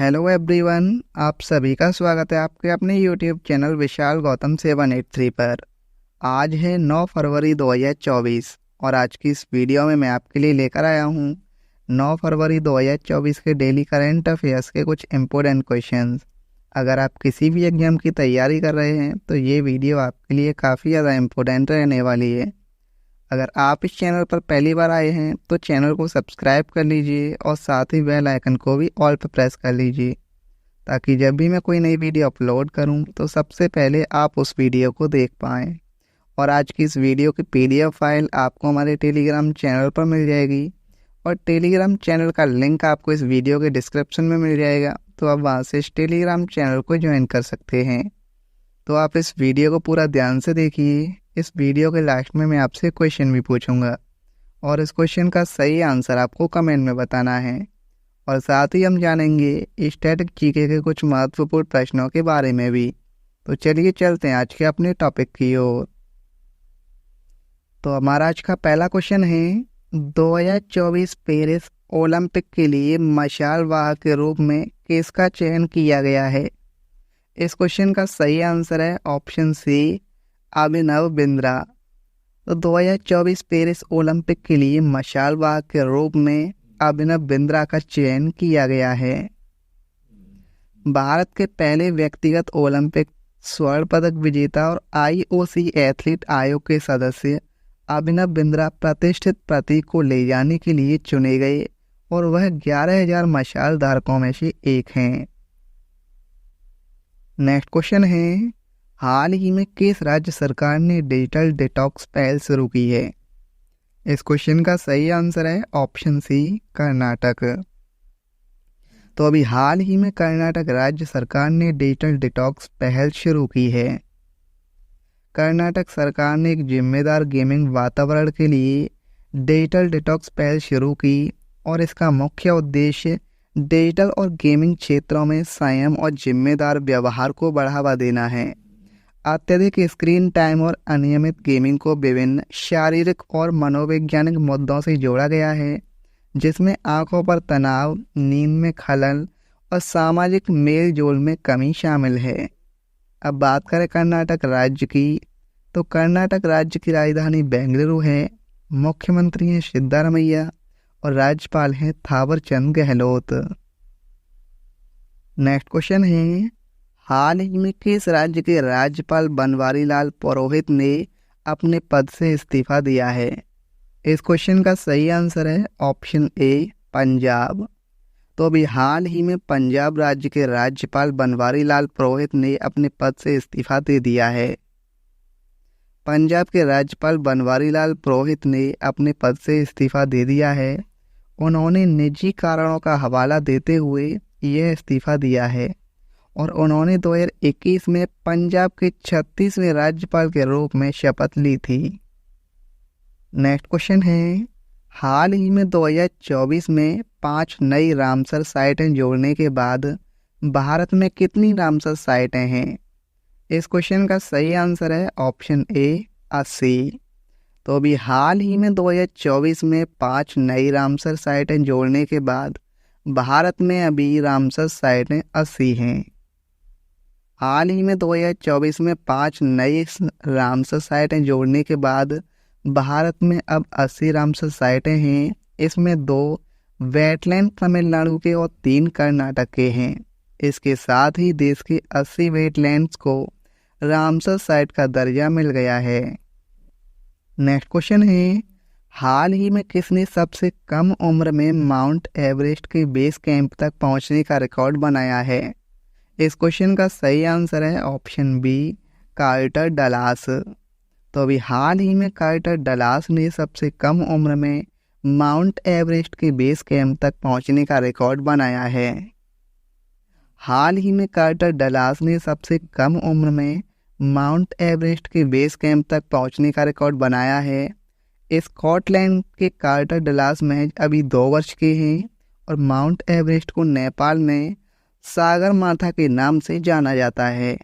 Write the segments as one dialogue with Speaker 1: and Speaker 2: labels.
Speaker 1: Hello everyone, आप सभी का स्वागत है आपके अपने यूट्यूब चैनल विशाल गौतम 783 पर। आज है 9 फरवरी 2024 और आज की इस वीडियो में मैं आपके लिए लेकर आया हूँ 9 फरवरी 2024 के डेली करंट अफेयर्स के कुछ इम्पोर्टेंट क्वेश्चंस। अगर आप किसी भी एग्जाम की तैयारी कर रहे हैं तो ये वीडियो आपके लिए काफ़ी ज़्यादा इम्पोर्टेंट रहने वाली है। अगर आप इस चैनल पर पहली बार आए हैं तो चैनल को सब्सक्राइब कर लीजिए और साथ ही बेल आइकन को भी ऑल पर प्रेस कर लीजिए, ताकि जब भी मैं कोई नई वीडियो अपलोड करूं तो सबसे पहले आप उस वीडियो को देख पाएँ। और आज की इस वीडियो की PDF फाइल आपको हमारे टेलीग्राम चैनल पर मिल जाएगी और टेलीग्राम चैनल का लिंक आपको इस वीडियो के डिस्क्रिप्शन में मिल जाएगा, तो आप वहाँ से इस टेलीग्राम चैनल को ज्वाइन कर सकते हैं। तो आप इस वीडियो को पूरा ध्यान से देखिए। इस वीडियो के लास्ट में मैं आपसे क्वेश्चन भी पूछूंगा और इस क्वेश्चन का सही आंसर आपको कमेंट में बताना है। और साथ ही हम जानेंगे स्टैटिक जीके के कुछ महत्वपूर्ण प्रश्नों के बारे में भी। तो चलिए चलते हैं आज के अपने टॉपिक की ओर। तो हमारा आज का पहला क्वेश्चन है, 2024 पेरिस ओलंपिक के लिए मशाल वाहक के रूप में किसका चयन किया गया है? इस क्वेश्चन का सही आंसर है ऑप्शन सी, अभिनव बिंद्रा। तो 2024 पेरिस ओलंपिक के लिए मशाल वाहक के रूप में अभिनव बिंद्रा का चयन किया गया है। भारत के पहले व्यक्तिगत ओलंपिक स्वर्ण पदक विजेता और IOC एथलीट आयोग के सदस्य अभिनव बिंद्रा प्रतिष्ठित प्रतीक को ले जाने के लिए चुने गए और वह 11,000 मशाल धारकों में से एक हैं। नेक्स्ट क्वेश्चन है, हाल ही में किस राज्य सरकार ने डिजिटल डिटॉक्स पहल शुरू की है? इस क्वेश्चन का सही आंसर है ऑप्शन सी, कर्नाटक। तो अभी हाल ही में कर्नाटक राज्य सरकार ने डिजिटल डिटॉक्स पहल शुरू की है। कर्नाटक सरकार ने एक जिम्मेदार गेमिंग वातावरण के लिए डिजिटल डिटॉक्स पहल शुरू की और इसका मुख्य उद्देश्य डिजिटल और गेमिंग क्षेत्रों में संयम और जिम्मेदार व्यवहार को बढ़ावा देना है। अत्यधिक स्क्रीन टाइम और अनियमित गेमिंग को विभिन्न शारीरिक और मनोवैज्ञानिक मुद्दों से जोड़ा गया है, जिसमें आंखों पर तनाव, नींद में खलल और सामाजिक मेल जोल में कमी शामिल है। अब बात करें कर्नाटक राज्य की, तो कर्नाटक राज्य की राजधानी बेंगलुरु है। मुख्यमंत्री हैं सिद्धारमैया और राज्यपाल हैं थावरचंद गहलोत। नेक्स्ट क्वेश्चन है, हाल ही में किस राज्य के राज्यपाल बनवारी लाल पुरोहित ने अपने पद से इस्तीफा दिया है? इस क्वेश्चन का सही आंसर है ऑप्शन ए, पंजाब। तो अभी हाल ही में पंजाब राज्य के राज्यपाल बनवारी लाल पुरोहित ने अपने पद से इस्तीफा दे दिया है। पंजाब के राज्यपाल बनवारी लाल पुरोहित ने अपने पद से इस्तीफा दे दिया है। उन्होंने निजी कारणों का हवाला देते हुए यह इस्तीफा दिया है और उन्होंने 2021 में पंजाब के 36वें राज्यपाल के रूप में शपथ ली थी। नेक्स्ट क्वेश्चन है, हाल ही में 2024 में 5 नई रामसर साइटें जोड़ने के बाद भारत में कितनी रामसर साइटें हैं? इस क्वेश्चन का सही आंसर है ऑप्शन ए, 80। तो अभी हाल ही में 2024 में 5 नई रामसर साइटें जोड़ने के बाद भारत में अभी रामसर साइटें 80 हैं। हाल ही में 2024 में 5 नई रामसर साइटें जोड़ने के बाद भारत में अब 80 रामसर साइटें हैं। इसमें 2 वेटलैंड तमिलनाडु के और 3 कर्नाटक के हैं। इसके साथ ही देश के 80 वेटलैंड्स को रामसर साइट का दर्जा मिल गया है। नेक्स्ट क्वेश्चन है, हाल ही में किसने सबसे कम उम्र में माउंट एवरेस्ट के बेस कैंप तक पहुंचने का रिकॉर्ड बनाया है? इस क्वेश्चन का सही आंसर है ऑप्शन बी, कार्टर डलास। तो अभी हाल ही में कार्टर डलास ने सबसे कम उम्र में माउंट एवरेस्ट के बेस कैंप तक पहुंचने का रिकॉर्ड बनाया है। हाल ही में कार्टर डलास ने सबसे कम उम्र में माउंट एवरेस्ट के बेस कैंप तक पहुंचने का रिकॉर्ड बनाया है। स्कॉटलैंड के कार्टर डलास महज अभी 2 वर्ष के हैं और माउंट एवरेस्ट को नेपाल में सागरमाथा के नाम से जाना जाता है।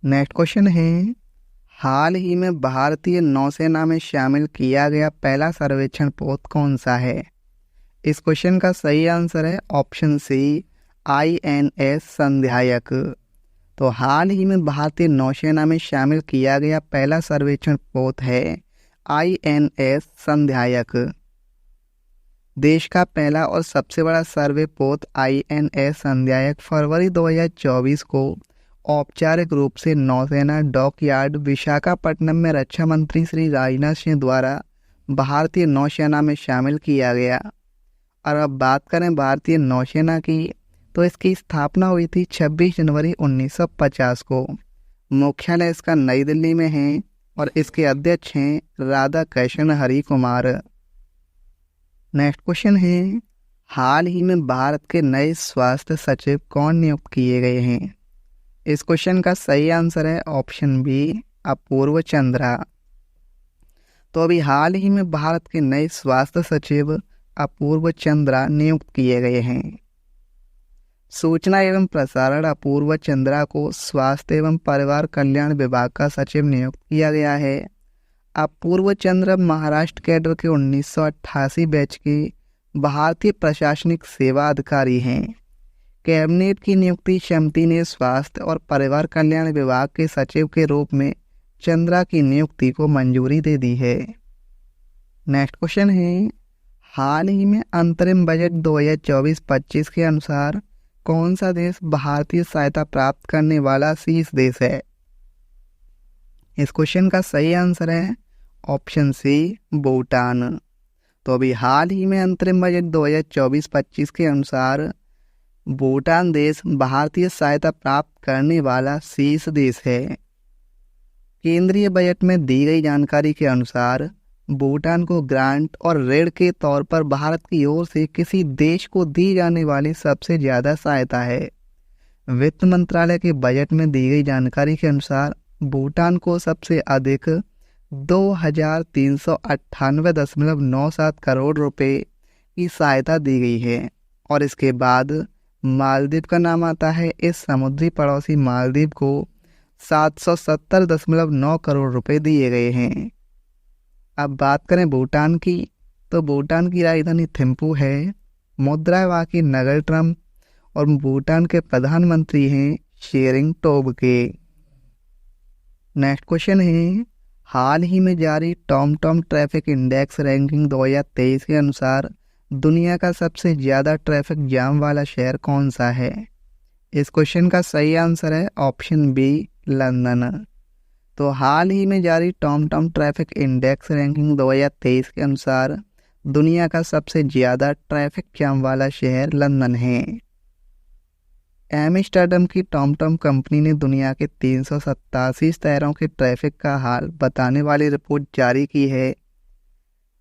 Speaker 1: नेक्स्ट क्वेश्चन है, हाल ही में भारतीय नौसेना में शामिल किया गया पहला सर्वेक्षण पोत कौन सा है? इस क्वेश्चन का सही आंसर है ऑप्शन सी, INS संध्यायक। तो हाल ही में भारतीय नौसेना में शामिल किया गया पहला सर्वेक्षण पोत है INS संध्यायक। देश का पहला और सबसे बड़ा सर्वे पोत INS संध्यायक फरवरी 2024 को औपचारिक रूप से नौसेना डॉकयार्ड विशाखापट्टनम में रक्षा मंत्री श्री राजनाथ सिंह द्वारा भारतीय नौसेना में शामिल किया गया। और अब बात करें भारतीय नौसेना की, तो इसकी स्थापना हुई थी 26 जनवरी 1950 को। मुख्यालय इसका नई दिल्ली में है और इसके अध्यक्ष हैं राधा कृष्ण हरि कुमार। नेक्स्ट क्वेश्चन है, हाल ही में भारत के नए स्वास्थ्य सचिव कौन नियुक्त किए गए हैं? इस क्वेश्चन का सही आंसर है ऑप्शन बी, अपूर्व चंद्रा। तो अभी हाल ही में भारत के नए स्वास्थ्य सचिव अपूर्व चंद्रा नियुक्त किए गए हैं। सूचना एवं प्रसारण अपूर्व चंद्रा को स्वास्थ्य एवं परिवार कल्याण विभाग का सचिव नियुक्त किया गया है। अपूर्व चंद्र महाराष्ट्र कैडर के 1988 बैच के भारतीय प्रशासनिक सेवा अधिकारी हैं। कैबिनेट की नियुक्ति समिति ने स्वास्थ्य और परिवार कल्याण विभाग के सचिव के रूप में चंद्रा की नियुक्ति को मंजूरी दे दी है। नेक्स्ट क्वेश्चन है, हाल ही में अंतरिम बजट 2024-25 के अनुसार कौन सा देश भारतीय सहायता प्राप्त करने वाला शीर्ष देश है? इस क्वेश्चन का सही आंसर है ऑप्शन सी, भूटान। तो अभी हाल ही में अंतरिम बजट 2024-25 के अनुसार भूटान देश भारतीय सहायता प्राप्त करने वाला शीर्ष देश है। केंद्रीय बजट में दी गई जानकारी के अनुसार भूटान को ग्रांट और ऋण के तौर पर भारत की ओर से किसी देश को दी जाने वाली सबसे ज़्यादा सहायता है। वित्त मंत्रालय के बजट में दी गई जानकारी के अनुसार भूटान को सबसे अधिक 2398.97 करोड़ रुपए की सहायता दी गई है और इसके बाद मालदीव का नाम आता है। इस समुद्री पड़ोसी मालदीव को 770.9 करोड़ रुपए दिए गए हैं। अब बात करें भूटान की, तो भूटान की राजधानी थिम्पू है। मुद्रा है वहाँ की नगर ट्रम्प और भूटान के प्रधानमंत्री हैं शेरिंग टोब्गे। नेक्स्ट क्वेश्चन है, हाल ही में जारी टॉमटॉम ट्रैफिक इंडेक्स रैंकिंग 2023 के अनुसार दुनिया का सबसे ज़्यादा ट्रैफिक जाम वाला शहर कौन सा है? इस क्वेश्चन का सही आंसर है ऑप्शन बी, लंदन। तो हाल ही में जारी टॉमटॉम ट्रैफिक इंडेक्स रैंकिंग 2023 के अनुसार दुनिया का सबसे ज़्यादा ट्रैफिक जाम वाला शहर लंदन है। एम्स्टर्डम की टॉमटॉम कंपनी ने दुनिया के 387 शहरों के ट्रैफिक का हाल बताने वाली रिपोर्ट जारी की है।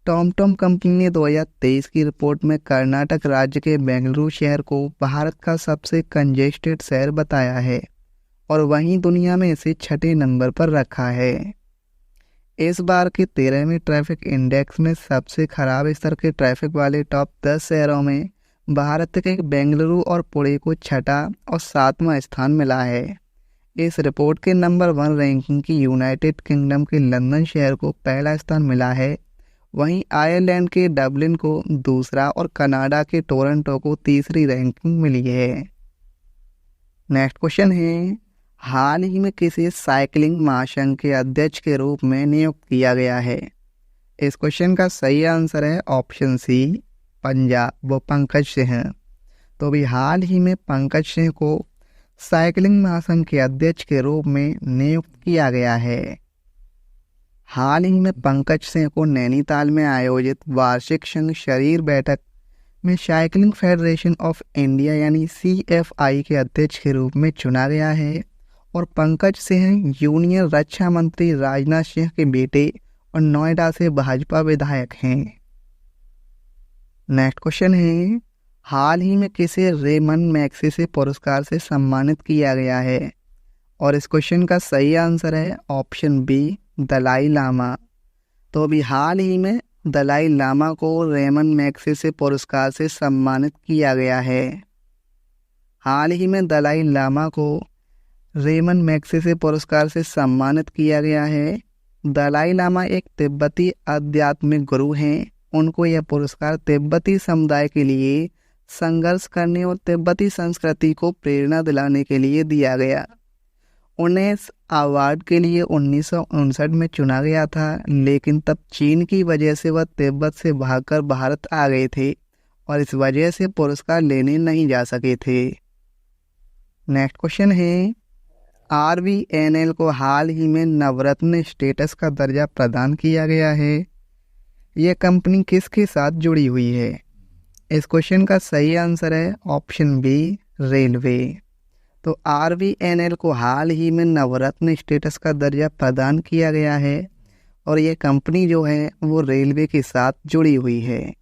Speaker 1: टॉमटॉम कंपनी ने 2023 की रिपोर्ट में कर्नाटक राज्य के बेंगलुरु शहर को भारत का सबसे कंजेस्टेड शहर बताया है और वहीं दुनिया में इसे 6ठे नंबर पर रखा है। इस बार के 13वें ट्रैफिक इंडेक्स में सबसे खराब स्तर के ट्रैफिक वाले टॉप 10 शहरों में भारत के बेंगलुरु और पुणे को 6ठा और 7वां स्थान मिला है। इस रिपोर्ट के नंबर 1 रैंकिंग की यूनाइटेड किंगडम के लंदन शहर को पहला स्थान मिला है। वहीं आयरलैंड के डबलिन को दूसरा और कनाडा के टोरंटो को तीसरी रैंकिंग मिली है। नेक्स्ट क्वेश्चन है, हाल ही में किसे साइकिलिंग महासंघ के अध्यक्ष के रूप में नियुक्त किया गया है? इस क्वेश्चन का सही आंसर है ऑप्शन सी, पंजाब, वो पंकज सिंह। तो अभी हाल ही में पंकज सिंह को साइकिलिंग महासंघ के अध्यक्ष के रूप में नियुक्त किया गया है। हाल ही में पंकज सिंह को नैनीताल में आयोजित वार्षिक संघ शरीर बैठक में साइकिलिंग फेडरेशन ऑफ इंडिया यानी CFI के अध्यक्ष के रूप में चुना गया है और पंकज सिंह यूनियन रक्षा मंत्री राजनाथ सिंह के बेटे और नोएडा से भाजपा विधायक हैं। नेक्स्ट क्वेश्चन है, हाल ही में किसे रेमन मैग्सेसे पुरस्कार से सम्मानित किया गया है? और इस क्वेश्चन का सही आंसर है ऑप्शन बी, दलाई लामा। तो अभी हाल ही में दलाई लामा को रेमन मैग्सेसे पुरस्कार से सम्मानित किया गया है। हाल ही में दलाई लामा को रेमन मैग्सेसे पुरस्कार से सम्मानित किया गया है। दलाई लामा एक तिब्बती आध्यात्मिक गुरु हैं उनको यह पुरस्कार तिब्बती समुदाय के लिए संघर्ष करने और तिब्बती संस्कृति को प्रेरणा दिलाने के लिए दिया गया। उन्हें इस अवार्ड के लिए 1959 में चुना गया था, लेकिन तब चीन की वजह से वह तिब्बत से भागकर भारत आ गए थे और इस वजह से पुरस्कार लेने नहीं जा सके थे। नेक्स्ट क्वेश्चन है, RVNL को हाल ही में नवरत्न स्टेटस का दर्जा प्रदान किया गया है। यह कंपनी किसके साथ जुड़ी हुई है? इस क्वेश्चन का सही आंसर है ऑप्शन बी, रेलवे। तो RVNL को हाल ही में नवरत्न स्टेटस का दर्जा प्रदान किया गया है और यह कंपनी जो है वो रेलवे के साथ जुड़ी हुई है।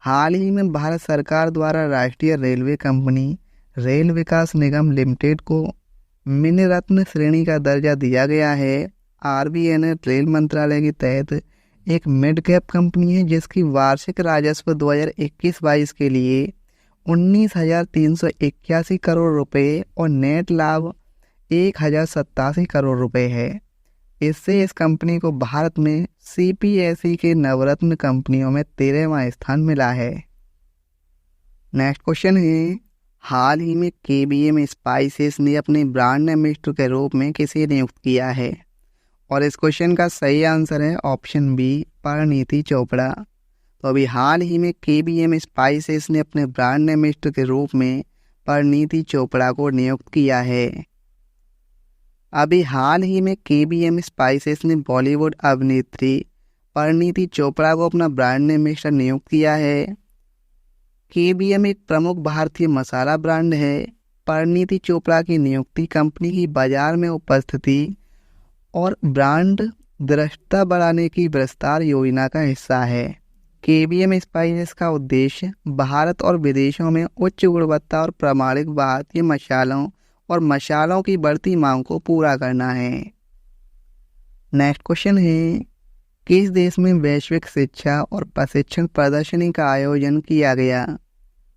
Speaker 1: हाल ही में भारत सरकार द्वारा राष्ट्रीय रेलवे कंपनी रेल विकास निगम लिमिटेड को मिनी रत्न श्रेणी का दर्जा दिया गया है। RVNL रेल मंत्रालय के तहत एक मिड कैप कंपनी है जिसकी वार्षिक राजस्व 2021-22 के लिए 19,381 करोड़ रुपए और नेट लाभ 1,087 करोड़ रुपए है। इससे इस कंपनी को भारत में CPSE के नवरत्न कंपनियों में 13वां स्थान मिला है। नेक्स्ट क्वेश्चन है, हाल ही में KBM स्पाइसेस ने अपने ब्रांड एम्बेसडर के रूप में किसे नियुक्त किया है? और इस क्वेश्चन का सही आंसर है ऑप्शन बी, परिणीति चोपड़ा। तो अभी हाल ही में KBM स्पाइसेस ने अपने ब्रांड एम्बेसडर के रूप में परिणीति चोपड़ा को नियुक्त किया है। अभी हाल ही में KBM स्पाइसेस ने बॉलीवुड अभिनेत्री परिणीति चोपड़ा को अपना ब्रांड एम्बेसडर नियुक्त किया है। KBM एक प्रमुख भारतीय मसाला ब्रांड है। परिणीति चोपड़ा की नियुक्ति कंपनी की बाजार में उपस्थिति और ब्रांड दृष्टता बढ़ाने की विस्तार योजना का हिस्सा है। KBM स्पाइसेस का उद्देश्य भारत और विदेशों में उच्च गुणवत्ता और प्रामाणिक भारतीय मसालों और मसालों की बढ़ती मांग को पूरा करना है। नेक्स्ट क्वेश्चन है, किस देश में वैश्विक शिक्षा और प्रशिक्षण प्रदर्शनी का आयोजन किया गया?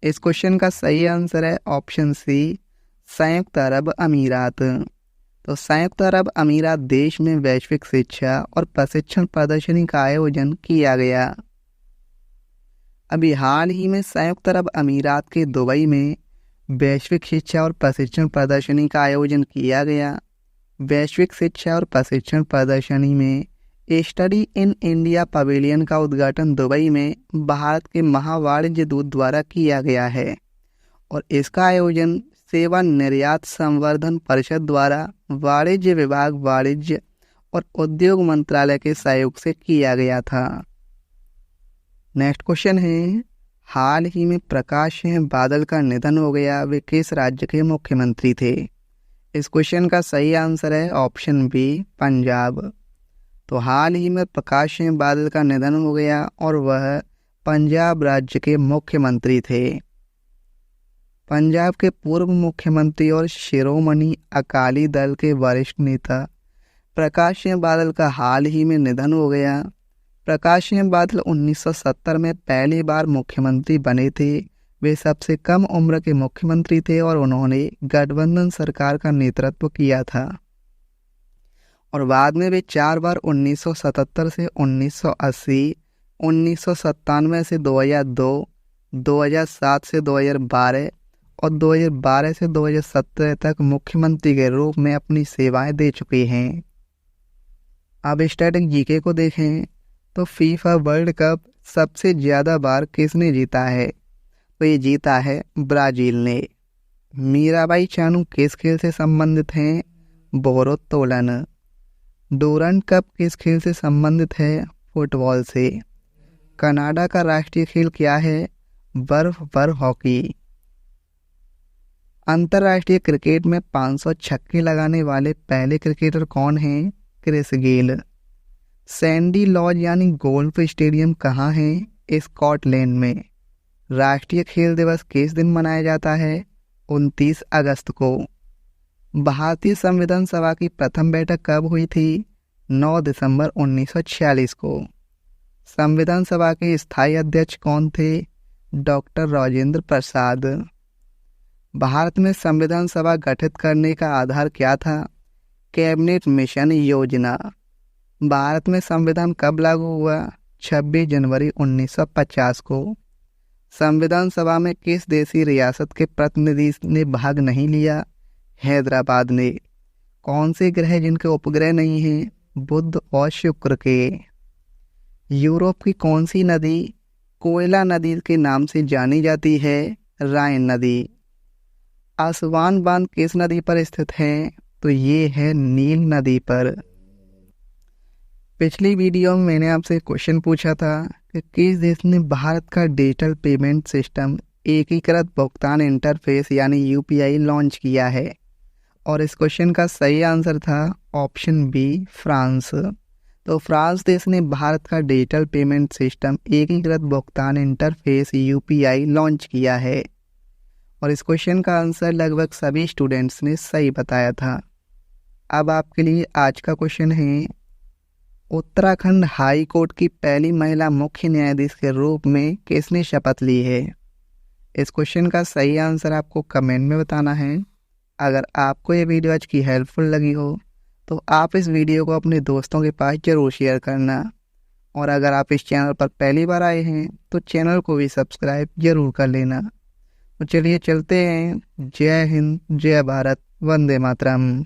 Speaker 1: इस क्वेश्चन का सही आंसर है ऑप्शन सी, संयुक्त अरब अमीरात। तो संयुक्त अरब अमीरात देश में वैश्विक शिक्षा और प्रशिक्षण प्रदर्शनी का आयोजन किया गया। अभी हाल ही में संयुक्त अरब अमीरात के दुबई में वैश्विक शिक्षा और प्रशिक्षण प्रदर्शनी का आयोजन किया गया। वैश्विक शिक्षा और प्रशिक्षण प्रदर्शनी में स्टडी इन इंडिया पवेलियन का उद्घाटन दुबई में भारत के महावाणिज्य दूत द्वारा किया गया है और इसका आयोजन सेवा निर्यात संवर्धन परिषद द्वारा वाणिज्य विभाग, वाणिज्य और उद्योग मंत्रालय के सहयोग से किया गया था। नेक्स्ट क्वेश्चन है, हाल ही में प्रकाश सिंह बादल का निधन हो गया, वे किस राज्य के मुख्यमंत्री थे? इस क्वेश्चन का सही आंसर है ऑप्शन बी, पंजाब। तो हाल ही में प्रकाश सिंह बादल का निधन हो गया और वह पंजाब राज्य के मुख्यमंत्री थे। पंजाब के पूर्व मुख्यमंत्री और शिरोमणि अकाली दल के वरिष्ठ नेता प्रकाश सिंह बादल का हाल ही में निधन हो गया। प्रकाश सिंह बादल 1970 में पहली बार मुख्यमंत्री बने थे। वे सबसे कम उम्र के मुख्यमंत्री थे और उन्होंने गठबंधन सरकार का नेतृत्व किया था और बाद में वे 4 बार 1977 से 1980, 1997 से 2002, 2007 से 2012 और 2012 से 2017 तक मुख्यमंत्री के रूप में अपनी सेवाएं दे चुके हैं। अब स्टैटिक जीके को देखें तो फीफा वर्ल्ड कप सबसे ज़्यादा बार किसने जीता है? तो ये जीता है ब्राज़ील ने। मीराबाई चानू किस खेल से संबंधित हैं? भारोत्तोलन। डूरंड कप किस खेल से संबंधित है? फुटबॉल से। कनाडा का राष्ट्रीय खेल क्या है? बर्फ पर हॉकी। अंतर्राष्ट्रीय क्रिकेट में 500 छक्के लगाने वाले पहले क्रिकेटर कौन हैं? Chris Gayle. सैंडी लॉज यानी गोल्फ स्टेडियम कहाँ है? स्कॉटलैंड में। राष्ट्रीय खेल दिवस किस दिन मनाया जाता है? 29 अगस्त को। भारतीय संविधान सभा की प्रथम बैठक कब हुई थी? 9 दिसंबर 1946 को। संविधान सभा के स्थायी अध्यक्ष कौन थे? डॉक्टर राजेंद्र प्रसाद। भारत में संविधान सभा गठित करने का आधार क्या था? कैबिनेट मिशन योजना। भारत में संविधान कब लागू हुआ? 26 जनवरी 1950 को। संविधान सभा में किस देशी रियासत के प्रतिनिधि ने भाग नहीं लिया? हैदराबाद ने। कौन से ग्रह जिनके उपग्रह नहीं हैं? बुध और शुक्र के। यूरोप की कौन सी नदी कोयला नदी के नाम से जानी जाती है? राइन नदी। आसवान बांध किस नदी पर स्थित है? तो ये है नील नदी पर। पिछली वीडियो में मैंने आपसे क्वेश्चन पूछा था कि किस देश ने भारत का डिजिटल पेमेंट सिस्टम एकीकृत भुगतान इंटरफेस यानी यूपीआई लॉन्च किया है, और इस क्वेश्चन का सही आंसर था ऑप्शन बी, फ्रांस। तो फ्रांस देश ने भारत का डिजिटल पेमेंट सिस्टम एकीकृत भुगतान इंटरफेस यूपीआई लॉन्च किया है, और इस क्वेश्चन का आंसर लगभग सभी स्टूडेंट्स ने सही बताया था। अब आपके लिए आज का क्वेश्चन है, उत्तराखंड हाई कोर्ट की पहली महिला मुख्य न्यायाधीश के रूप में किसने शपथ ली है? इस क्वेश्चन का सही आंसर आपको कमेंट में बताना है। अगर आपको ये वीडियो आज की हेल्पफुल लगी हो तो आप इस वीडियो को अपने दोस्तों के पास जरूर शेयर करना, और अगर आप इस चैनल पर पहली बार आए हैं तो चैनल को भी सब्सक्राइब जरूर कर लेना। तो चलिए चलते हैं। जय हिंद, जय भारत, वंदे मातरम।